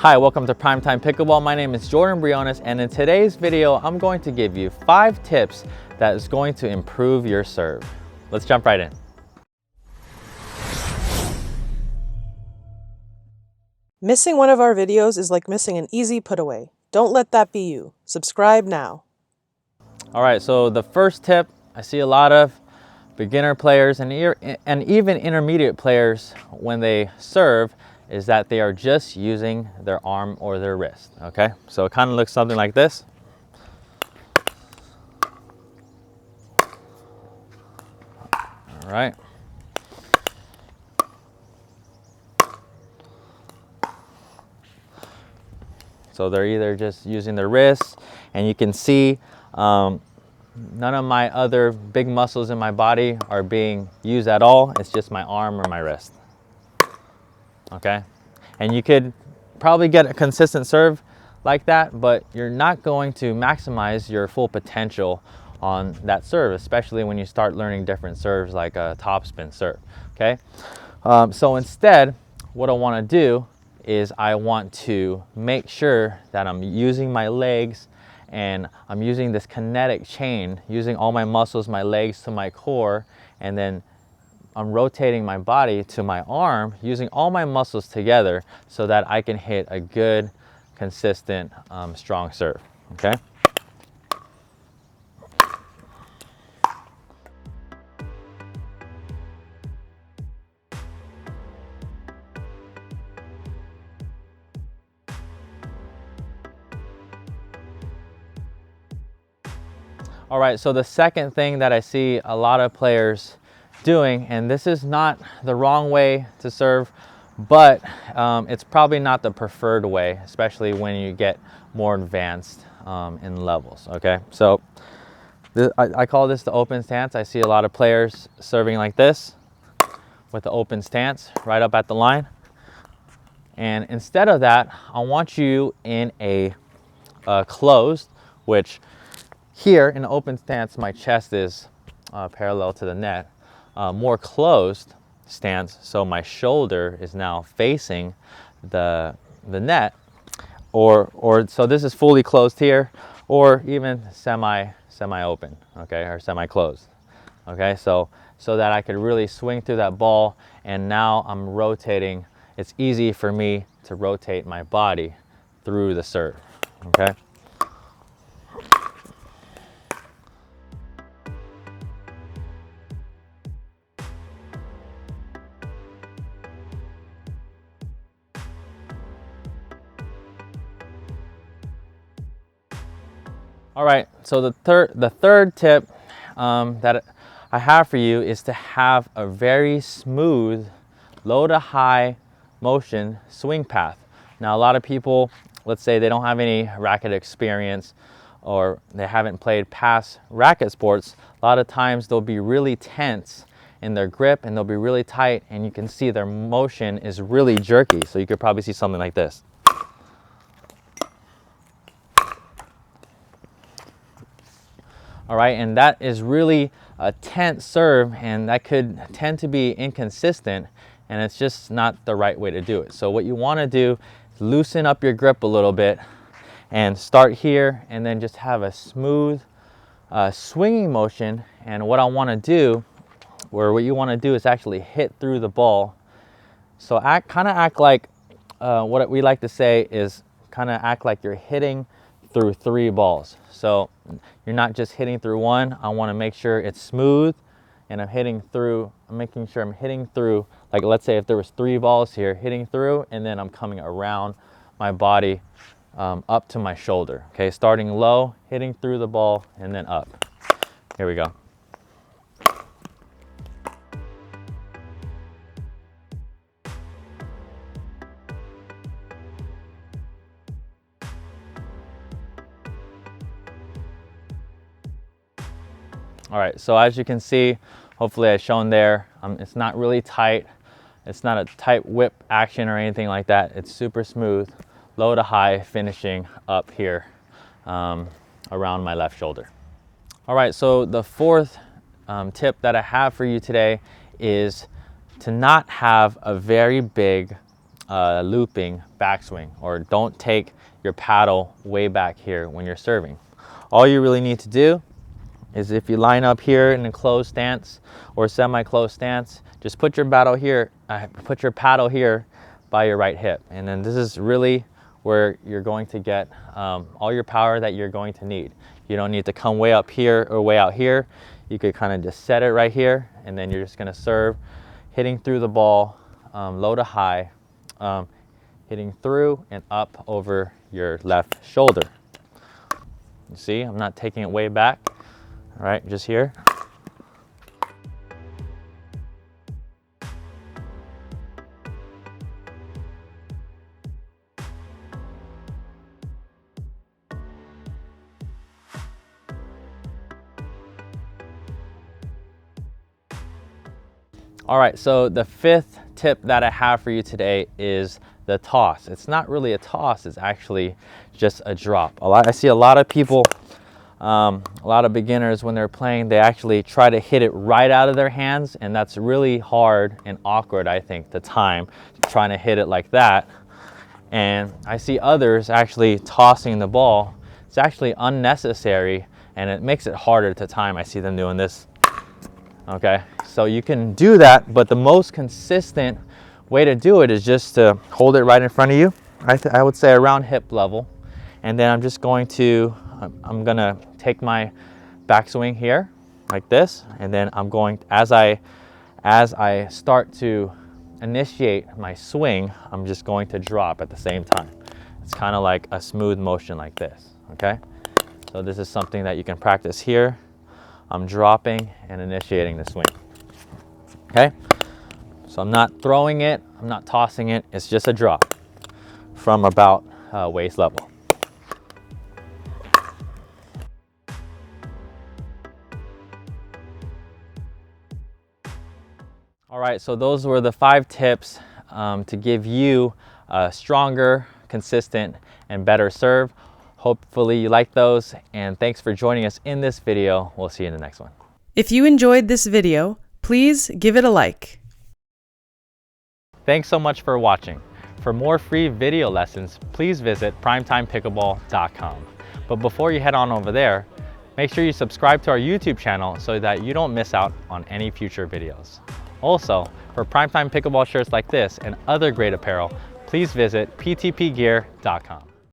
Hi, welcome to Primetime Pickleball. My name is Jordan Briones, and in today's video, I'm going to give you 5 tips that is going to improve your serve. Let's jump right in. Missing one of our videos is like missing an easy put away. Don't let that be you. Subscribe now. All right, so the first tip, I see a lot of beginner players and even intermediate players when they serve is that they are just using their arm or their wrist, okay? So it kind of looks something like this. All right. So they're either just using their wrists, and you can see none of my other big muscles in my body are being used at all. It's just my arm or my wrist. Okay, and you could probably get a consistent serve like that, but you're not going to maximize your full potential on that serve, especially when you start learning different serves like a topspin serve. Okay, so instead, what I want to do is I want to make sure that I'm using my legs and I'm using this kinetic chain, using all my muscles, my legs to my core, and then I'm rotating my body to my arm, using all my muscles together so that I can hit a good, consistent, strong serve, okay? All right, so the second thing that I see a lot of players doing, and this is not the wrong way to serve, but it's probably not the preferred way, especially when you get more advanced in levels, okay? So I call this the open stance. I see a lot of players serving like this with the open stance right up at the line. And instead of that, I want you in a closed, which here in the open stance, my chest is parallel to the net. More closed stance, so my shoulder is now facing the net, or so this is fully closed here, or even semi open, okay, or semi closed, okay. So that I could really swing through that ball, and now I'm rotating. It's easy for me to rotate my body through the serve, okay. All right, so the third tip that I have for you is to have a very smooth, low to high motion swing path. Now, a lot of people, let's say they don't have any racket experience or they haven't played past racket sports, a lot of times they'll be really tense in their grip and they'll be really tight, and you can see their motion is really jerky. So you could probably see something like this. All right, and that is really a tense serve, and that could tend to be inconsistent, and it's just not the right way to do it. So what you want to do is loosen up your grip a little bit and start here, and then just have a smooth swinging motion. And what I want to do, or what you want to do, is actually hit through the ball. So kind of act like, what we like to say is kind of act like you're hitting through 3 balls. So you're not just hitting through one. I want to make sure it's smooth, and I'm making sure I'm hitting through, like let's say if there was 3 balls here, hitting through, and then I'm coming around my body up to my shoulder. Okay, starting low, hitting through the ball, and then up. Here we go. All right, so as you can see, hopefully I've shown there, it's not really tight. It's not a tight whip action or anything like that. It's super smooth, low to high, finishing up here around my left shoulder. All right, so the fourth tip that I have for you today is to not have a very big looping backswing, or don't take your paddle way back here when you're serving. All you really need to do is, if you line up here in a closed stance or semi-closed stance, just put your paddle here, by your right hip. And then this is really where you're going to get all your power that you're going to need. You don't need to come way up here or way out here. You could kind of just set it right here, and then you're just gonna serve, hitting through the ball, low to high, hitting through and up over your left shoulder. You see, I'm not taking it way back, all right, just here. All right, so the fifth tip that I have for you today is the toss. It's not really a toss, it's actually just a drop. I see a lot of people, a lot of beginners, when they're playing, they actually try to hit it right out of their hands, and that's really hard and awkward, I think, the time, trying to hit it like that. And I see others actually tossing the ball. It's actually unnecessary, and it makes it harder to time. I see them doing this. Okay, so you can do that, but the most consistent way to do it is just to hold it right in front of you. I would say around hip level. And then I'm just going to, I'm gonna take my backswing here like this, and then I'm going, as I start to initiate my swing, I'm just going to drop at the same time. It's kind of like a smooth motion like this, okay? So this is something that you can practice here. I'm dropping and initiating the swing, okay? So I'm not throwing it, I'm not tossing it, it's just a drop from about waist level. All right, so those were the 5 tips to give you a stronger, consistent, and better serve. Hopefully you like those, and thanks for joining us in this video. We'll see you in the next one. If you enjoyed this video, please give it a like. Thanks so much for watching. For more free video lessons, please visit primetimepickleball.com. But before you head on over there, make sure you subscribe to our YouTube channel so that you don't miss out on any future videos. Also, for Primetime Pickleball shirts like this and other great apparel, please visit ptpgear.com.